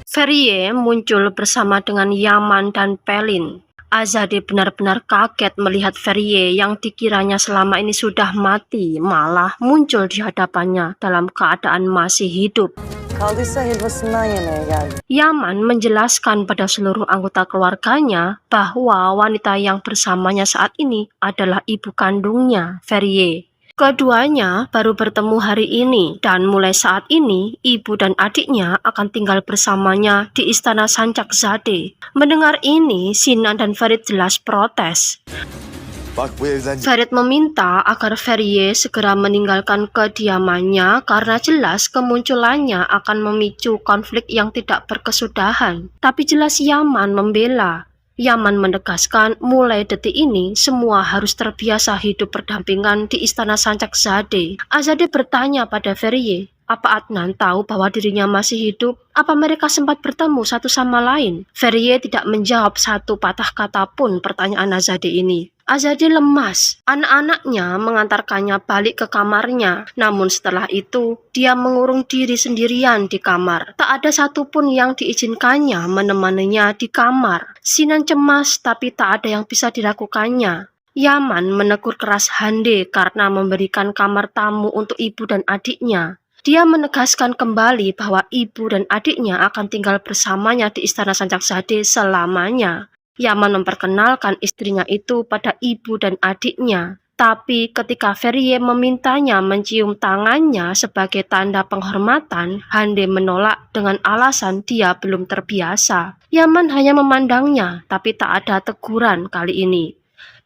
Ferie muncul bersama dengan Yaman dan Pelin. Azadeh benar-benar kaget melihat Ferie yang dikiranya selama ini sudah mati, malah muncul di hadapannya dalam keadaan masih hidup. Kaldıysa helvasından yemeye geldi. Yaman menjelaskan pada seluruh anggota keluarganya bahwa wanita yang bersamanya saat ini adalah ibu kandungnya, Ferie. Keduanya baru bertemu hari ini dan mulai saat ini ibu dan adiknya akan tinggal bersamanya di istana Sancakzade. Mendengar ini, Sinan dan Ferit jelas protes. Bak bu evden Ferit meminta agar Ferie segera meninggalkan kediamannya karena jelas kemunculannya akan memicu konflik yang tidak berkesudahan. Tapi jelas Yaman membela. Yaman menegaskan mulai detik ini semua harus terbiasa hidup berdampingan di istana Sancakzade. Azadeh bertanya pada Ferie, apa Adnan tahu bahwa dirinya masih hidup? Apa mereka sempat bertemu satu sama lain? Ferie tidak menjawab satu patah kata pun pertanyaan Azadeh ini. Azadeh lemas. Anak-anaknya mengantarkannya balik ke kamarnya. Namun setelah itu, dia mengurung diri sendirian di kamar. Tak ada satupun yang diizinkannya menemaninya di kamar. Sinan cemas tapi tak ada yang bisa dilakukannya. Yaman menegur keras Hande karena memberikan kamar tamu untuk ibu dan adiknya. Dia menegaskan kembali bahwa ibu dan adiknya akan tinggal bersamanya di istana Sancakzade selamanya. Yaman memperkenalkan istrinya itu pada ibu dan adiknya. Tapi ketika Ferie memintanya mencium tangannya sebagai tanda penghormatan, Hande menolak dengan alasan dia belum terbiasa. Yaman hanya memandangnya, tapi tak ada teguran kali ini.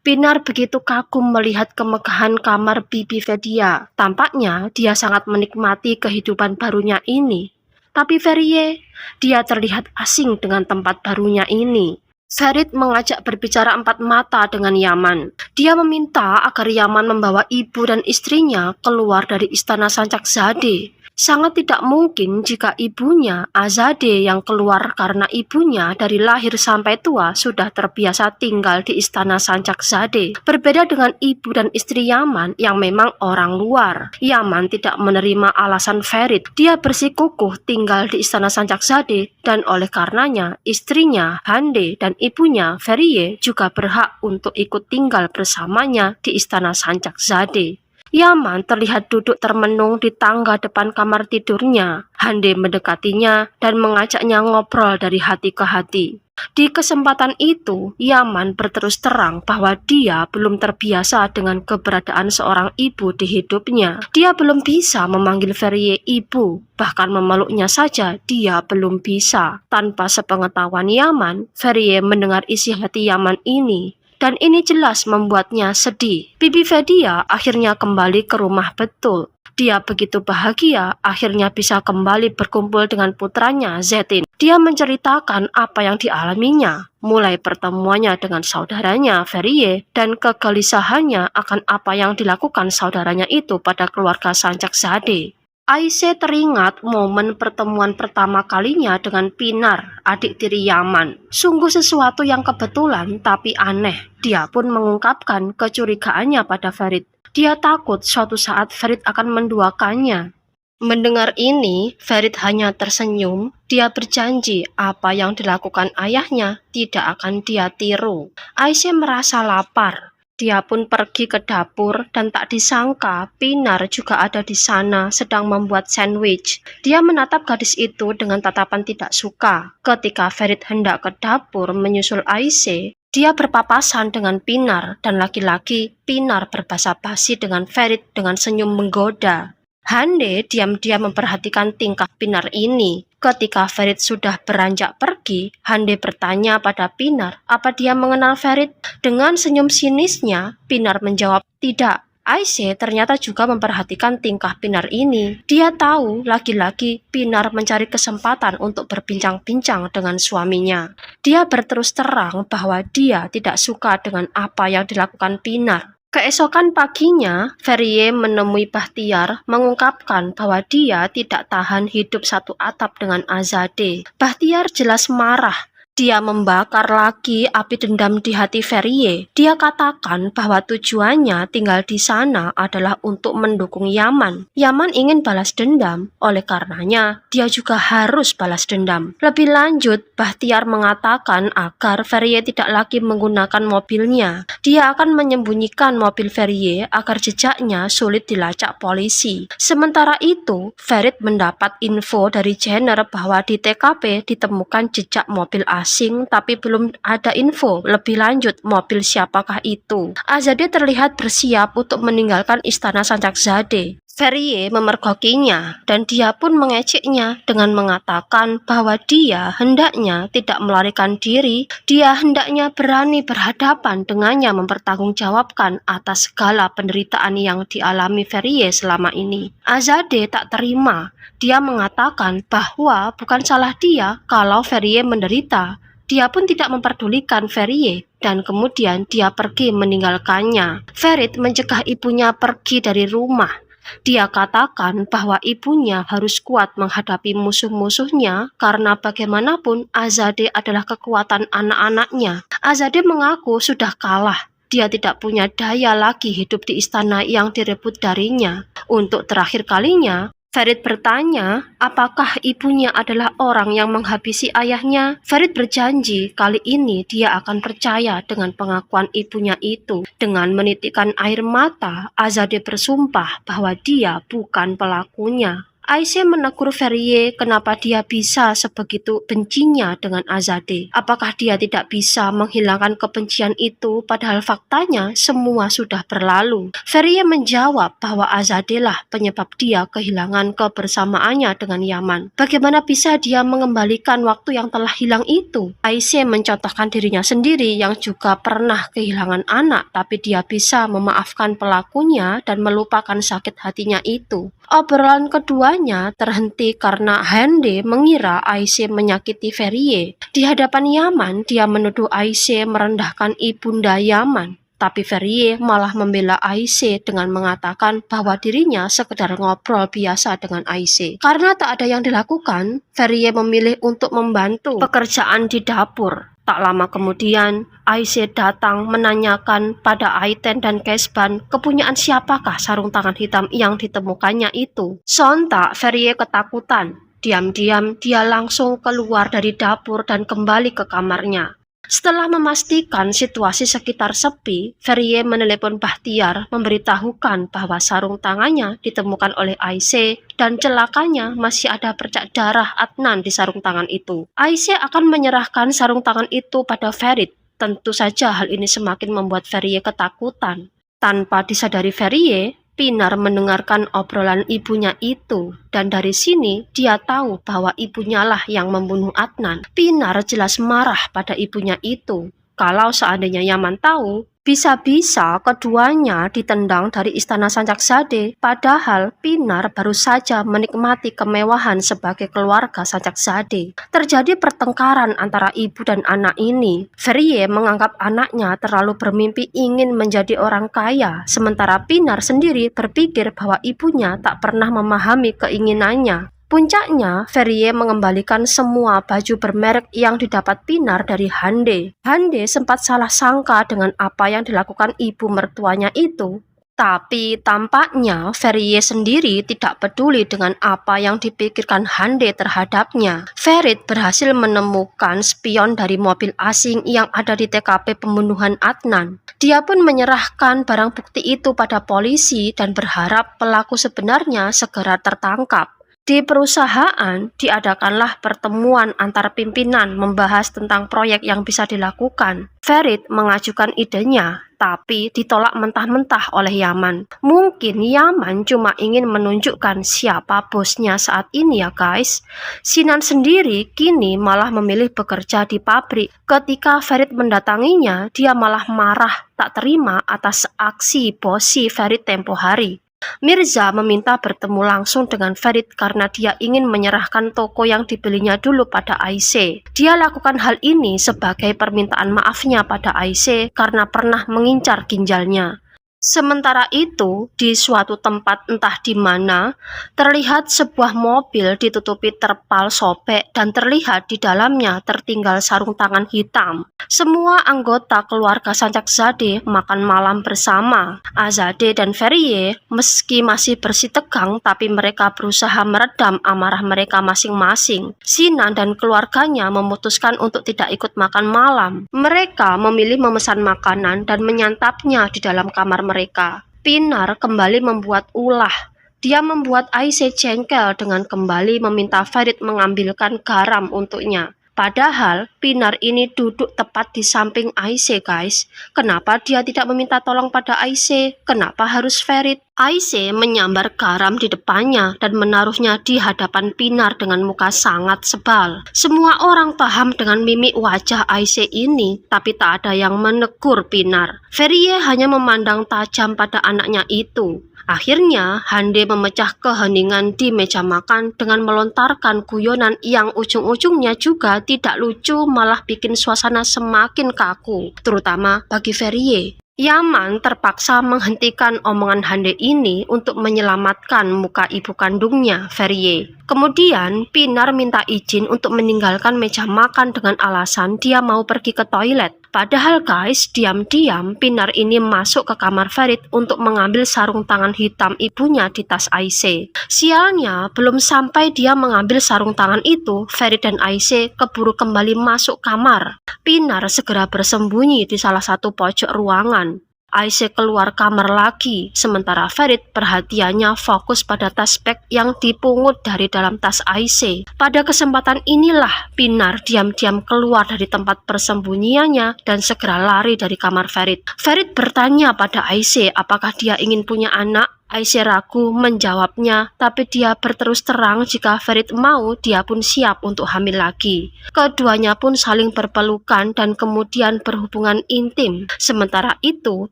Pinar begitu kagum melihat kemegahan kamar Bibi Vedia. Tampaknya dia sangat menikmati kehidupan barunya ini. Tapi Ferie, dia terlihat asing dengan tempat barunya ini. Ferit mengajak berbicara empat mata dengan Yaman. Dia meminta agar Yaman membawa ibu dan istrinya keluar dari istana Sancakzade. Sangat tidak mungkin jika ibunya, Azadeh, yang keluar karena ibunya dari lahir sampai tua sudah terbiasa tinggal di istana Sancakzade. Berbeda dengan ibu dan istri Yaman yang memang orang luar. Yaman tidak menerima alasan Ferit. Dia bersikukuh tinggal di istana Sancakzade dan oleh karenanya istrinya, Hande, dan ibunya, Ferie, juga berhak untuk ikut tinggal bersamanya di istana Sancakzade. Yaman terlihat duduk termenung di tangga depan kamar tidurnya. Hande mendekatinya dan mengajaknya ngobrol dari hati ke hati. Di kesempatan itu, Yaman berterus terang bahwa dia belum terbiasa dengan keberadaan seorang ibu di hidupnya. Dia belum bisa memanggil Ferie ibu, bahkan memeluknya saja dia belum bisa. Tanpa sepengetahuan Yaman, Ferie mendengar isi hati Yaman ini. Dan ini jelas membuatnya sedih. Bibi Vedia akhirnya kembali ke rumah betul. Dia begitu bahagia akhirnya bisa kembali berkumpul dengan putranya Zetin. Dia menceritakan apa yang dialaminya, mulai pertemuannya dengan saudaranya Ferie dan kegelisahannya akan apa yang dilakukan saudaranya itu pada keluarga Sancakzade. Aisyah teringat momen pertemuan pertama kalinya dengan Pinar, adik tiri Yaman. Sungguh sesuatu yang kebetulan tapi aneh. Dia pun mengungkapkan kecurigaannya pada Ferit. Dia takut suatu saat Ferit akan menduakannya. Mendengar ini, Ferit hanya tersenyum. Dia berjanji apa yang dilakukan ayahnya tidak akan dia tiru. Aisyah merasa lapar. Dia pun pergi ke dapur dan tak disangka Pinar juga ada di sana sedang membuat sandwich. Dia menatap gadis itu dengan tatapan tidak suka. Ketika Ferit hendak ke dapur menyusul Aisyah, dia berpapasan dengan Pinar dan laki-laki Pinar berbasa basi dengan Ferit dengan senyum menggoda. Hande diam-diam memperhatikan tingkah Pinar ini. Ketika Ferit sudah beranjak pergi, Hande bertanya pada Pinar, apa dia mengenal Ferit? Dengan senyum sinisnya, Pinar menjawab, tidak. Aisyah ternyata juga memperhatikan tingkah Pinar ini. Dia tahu lagi-lagi Pinar mencari kesempatan untuk berbincang-bincang dengan suaminya. Dia berterus terang bahwa dia tidak suka dengan apa yang dilakukan Pinar. Keesokan paginya, Ferie menemui Bahtiar mengungkapkan bahwa dia tidak tahan hidup satu atap dengan Azadeh. Bahtiar jelas marah. Dia membakar lagi api dendam di hati Ferie. Dia katakan bahwa tujuannya tinggal di sana adalah untuk mendukung Yaman. Yaman ingin balas dendam, oleh karenanya dia juga harus balas dendam. Lebih lanjut, Bahtiar mengatakan agar Ferie tidak lagi menggunakan mobilnya. Dia akan menyembunyikan mobil Ferie agar jejaknya sulit dilacak polisi. Sementara itu, Ferit mendapat info dari Jenner bahwa di TKP ditemukan jejak mobil asing, tapi belum ada info lebih lanjut mobil siapakah itu. Azadeh terlihat bersiap untuk meninggalkan istana Sancakzadeh. Ferie memergokinya dan dia pun mengejeknya dengan mengatakan bahwa dia hendaknya tidak melarikan diri, dia hendaknya berani berhadapan dengannya mempertanggungjawabkan atas segala penderitaan yang dialami Ferie selama ini. Azadeh tak terima. Dia mengatakan bahwa bukan salah dia kalau Ferie menderita. Dia pun tidak memperdulikan Ferie dan kemudian dia pergi meninggalkannya. Ferit mencegah ibunya pergi dari rumah. Dia katakan bahwa ibunya harus kuat menghadapi musuh-musuhnya karena bagaimanapun Azadeh adalah kekuatan anak-anaknya. Azadeh mengaku sudah kalah. Dia tidak punya daya lagi hidup di istana yang direbut darinya. Untuk terakhir kalinya, Ferit bertanya, apakah ibunya adalah orang yang menghabisi ayahnya? Ferit berjanji kali ini dia akan percaya dengan pengakuan ibunya itu. Dengan menitikkan air mata, Azadeh bersumpah bahwa dia bukan pelakunya. Aisyah menegur Ferie kenapa dia bisa sebegitu bencinya dengan Azadeh. Apakah dia tidak bisa menghilangkan kebencian itu padahal faktanya semua sudah berlalu. Ferie menjawab bahwa Azadeh lah penyebab dia kehilangan kebersamaannya dengan Yaman. Bagaimana bisa dia mengembalikan waktu yang telah hilang itu? Aisyah mencontohkan dirinya sendiri yang juga pernah kehilangan anak, tapi dia bisa memaafkan pelakunya dan melupakan sakit hatinya itu. Obrolan keduanya terhenti karena Hande mengira Aisyah menyakiti Ferie. Di hadapan Yaman, dia menuduh Aisyah merendahkan ibunda Yaman. Tapi Ferie malah membela Aisyah dengan mengatakan bahwa dirinya sekedar ngobrol biasa dengan Aisyah. Karena tak ada yang dilakukan, Ferie memilih untuk membantu pekerjaan di dapur. Tak lama kemudian, Aisyah datang menanyakan pada Aiten dan Kesban kepunyaan siapakah sarung tangan hitam yang ditemukannya itu. Sontak Ferie ketakutan. Diam-diam dia langsung keluar dari dapur dan kembali ke kamarnya. Setelah memastikan situasi sekitar sepi, Ferie menelepon Bahtiar memberitahukan bahwa sarung tangannya ditemukan oleh Aisyah dan celakanya masih ada bercak darah Adnan di sarung tangan itu. Aisyah akan menyerahkan sarung tangan itu pada Ferit. Tentu saja hal ini semakin membuat Ferie ketakutan. Tanpa disadari Ferie, Pinar mendengarkan obrolan ibunya itu, dan dari sini dia tahu bahwa ibunya lah yang membunuh Adnan. Pinar jelas marah pada ibunya itu. Kalau seandainya Yaman tahu, bisa-bisa keduanya ditendang dari istana Sancakzadeh, padahal Pinar baru saja menikmati kemewahan sebagai keluarga Sancakzadeh. Terjadi pertengkaran antara ibu dan anak ini. Ferie menganggap anaknya terlalu bermimpi ingin menjadi orang kaya, sementara Pinar sendiri berpikir bahwa ibunya tak pernah memahami keinginannya. Puncaknya, Ferie mengembalikan semua baju bermerek yang didapat Pinar dari Hande. Hande sempat salah sangka dengan apa yang dilakukan ibu mertuanya itu. Tapi tampaknya Ferie sendiri tidak peduli dengan apa yang dipikirkan Hande terhadapnya. Ferit berhasil menemukan spion dari mobil asing yang ada di TKP pembunuhan Adnan. Dia pun menyerahkan barang bukti itu pada polisi dan berharap pelaku sebenarnya segera tertangkap. Di perusahaan, diadakanlah pertemuan antar pimpinan membahas tentang proyek yang bisa dilakukan. Ferit mengajukan idenya, tapi ditolak mentah-mentah oleh Yaman. Mungkin Yaman cuma ingin menunjukkan siapa bosnya saat ini ya guys. Sinan sendiri kini malah memilih bekerja di pabrik. Ketika Ferit mendatanginya, dia malah marah tak terima atas aksi bosi Ferit tempo hari. Mirza meminta bertemu langsung dengan Ferit karena dia ingin menyerahkan toko yang dibelinya dulu pada Aisyah. Dia lakukan hal ini sebagai permintaan maafnya pada Aisyah karena pernah mengincar ginjalnya. Sementara itu, di suatu tempat entah di mana, terlihat sebuah mobil ditutupi terpal sobek dan terlihat di dalamnya tertinggal sarung tangan hitam. Semua anggota keluarga Sancakzadeh makan malam bersama. Azadeh dan Ferrier meski masih bersitegang tapi mereka berusaha meredam amarah mereka masing-masing. Sinan dan keluarganya memutuskan untuk tidak ikut makan malam. Mereka memilih memesan makanan dan menyantapnya di dalam kamar mereka. Pinar kembali membuat ulah. Dia membuat Aisyah jengkel dengan kembali meminta Ferit mengambilkan garam untuknya. Padahal Pinar ini duduk tepat di samping Aisyah, guys. Kenapa dia tidak meminta tolong pada Aisyah? Kenapa harus Ferit? Aisyah menyambar garam di depannya dan menaruhnya di hadapan Pinar dengan muka sangat sebal. Semua orang paham dengan mimik wajah Aisyah ini, tapi tak ada yang menegur Pinar. Ferrier hanya memandang tajam pada anaknya itu. Akhirnya, Hande memecah keheningan di meja makan dengan melontarkan guyonan yang ujung-ujungnya juga tidak lucu, malah bikin suasana semakin kaku, terutama bagi Ferrier. Yaman terpaksa menghentikan omongan Hande ini untuk menyelamatkan muka ibu kandungnya, Ferrier. Kemudian, Pinar minta izin untuk meninggalkan meja makan dengan alasan dia mau pergi ke toilet. Padahal guys, diam-diam Pinar ini masuk ke kamar Ferit untuk mengambil sarung tangan hitam ibunya di tas Aisyah. Sialnya, belum sampai dia mengambil sarung tangan itu, Ferit dan Aisyah keburu kembali masuk kamar. Pinar segera bersembunyi di salah satu pojok ruangan. Aisyah keluar kamar lagi, sementara Ferit perhatiannya fokus pada tas bag yang dipungut dari dalam tas Aisyah. Pada kesempatan inilah Pinar diam-diam keluar dari tempat persembunyiannya dan segera lari dari kamar Ferit. Ferit bertanya pada Aisyah apakah dia ingin punya anak. Aisyah ragu menjawabnya, tapi dia berterus terang jika Ferit mau, dia pun siap untuk hamil lagi. Keduanya pun saling berpelukan dan kemudian berhubungan intim. Sementara itu,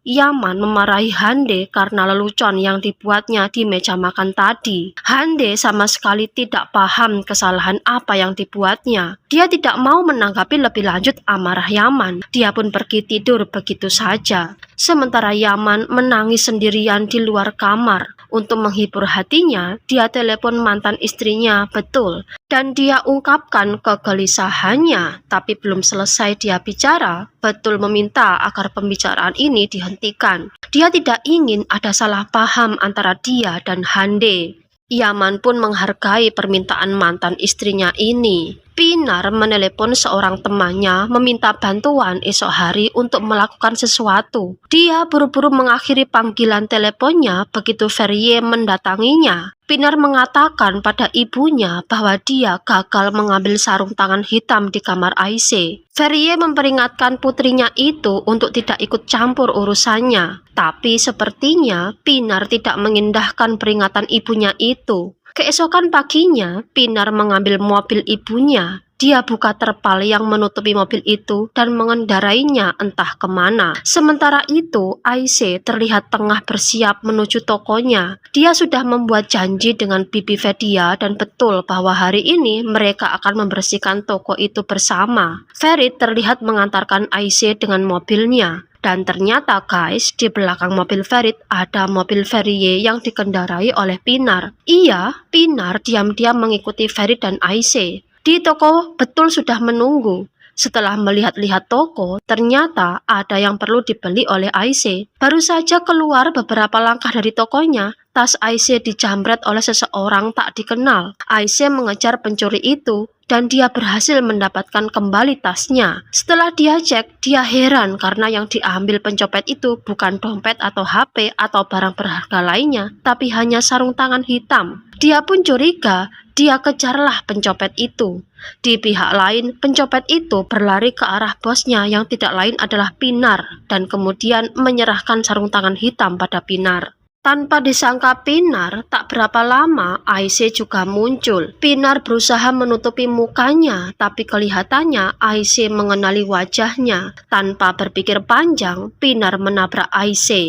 Yaman memarahi Hande karena lelucon yang dibuatnya di meja makan tadi. Hande sama sekali tidak paham kesalahan apa yang dibuatnya. Dia tidak mau menanggapi lebih lanjut amarah Yaman. Dia pun pergi tidur begitu saja. Sementara Yaman menangis sendirian di luar kamar. Untuk menghibur hatinya, dia telepon mantan istrinya Betul dan dia ungkapkan kegelisahannya. Tapi belum selesai dia bicara, Betul meminta agar pembicaraan ini dihentikan. Dia tidak ingin ada salah paham antara dia dan Hande. Yaman pun menghargai permintaan mantan istrinya ini. Pinar menelepon seorang temannya meminta bantuan esok hari untuk melakukan sesuatu. Dia buru-buru mengakhiri panggilan teleponnya begitu Ferrier mendatanginya. Pinar mengatakan pada ibunya bahwa dia gagal mengambil sarung tangan hitam di kamar Aisyah. Ferrier memperingatkan putrinya itu untuk tidak ikut campur urusannya. Tapi sepertinya Pinar tidak mengindahkan peringatan ibunya itu. Keesokan paginya, Pinar mengambil mobil ibunya. Dia buka terpal yang menutupi mobil itu dan mengendarainya entah kemana. Sementara itu, Aisyah terlihat tengah bersiap menuju tokonya. Dia sudah membuat janji dengan Bibi Fedia dan Betul bahwa hari ini mereka akan membersihkan toko itu bersama. Ferit terlihat mengantarkan Aisyah dengan mobilnya. Dan ternyata guys, di belakang mobil Ferit ada mobil Ferrier yang dikendarai oleh Pinar. Iya, Pinar diam-diam mengikuti Ferit dan Aisyah. Di toko Betul sudah menunggu. Setelah melihat-lihat toko, ternyata ada yang perlu dibeli oleh Aisyah. Baru saja keluar beberapa langkah dari tokonya, tas Aisyah dijamret oleh seseorang tak dikenal. Aisyah mengejar pencuri itu, dan dia berhasil mendapatkan kembali tasnya. Setelah dia cek, dia heran karena yang diambil pencopet itu bukan dompet atau HP atau barang berharga lainnya, tapi hanya sarung tangan hitam. Dia pun curiga, dia kejarlah pencopet itu. Di pihak lain, pencopet itu berlari ke arah bosnya yang tidak lain adalah Pinar dan kemudian menyerahkan sarung tangan hitam pada Pinar. Tanpa disangka Pinar, tak berapa lama Aisyah juga muncul. Pinar berusaha menutupi mukanya, tapi kelihatannya Aisyah mengenali wajahnya. Tanpa berpikir panjang, Pinar menabrak Aisyah.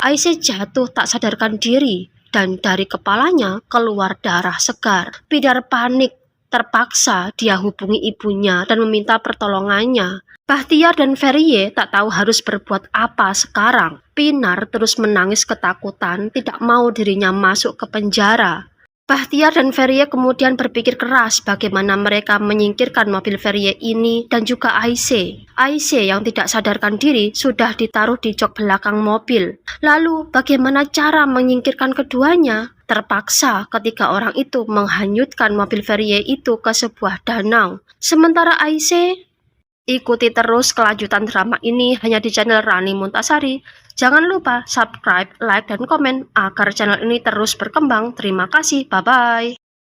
Aisyah jatuh tak sadarkan diri, dan dari kepalanya keluar darah segar. Pinar panik. Terpaksa dia hubungi ibunya dan meminta pertolongannya. Bahtiar dan Ferie tak tahu harus berbuat apa sekarang. Pinar terus menangis ketakutan, tidak mau dirinya masuk ke penjara. Bahtiar dan Ferie kemudian berpikir keras bagaimana mereka menyingkirkan mobil Ferie ini dan juga Aisyah. Aisyah yang tidak sadarkan diri sudah ditaruh di jok belakang mobil. Lalu bagaimana cara menyingkirkan keduanya? Terpaksa ketika orang itu menghanyutkan mobil Ferie itu ke sebuah danau. Sementara Aisyah, ikuti terus kelanjutan drama ini hanya di channel Rani Muntasari. Jangan lupa subscribe, like, dan komen agar channel ini terus berkembang. Terima kasih, bye-bye.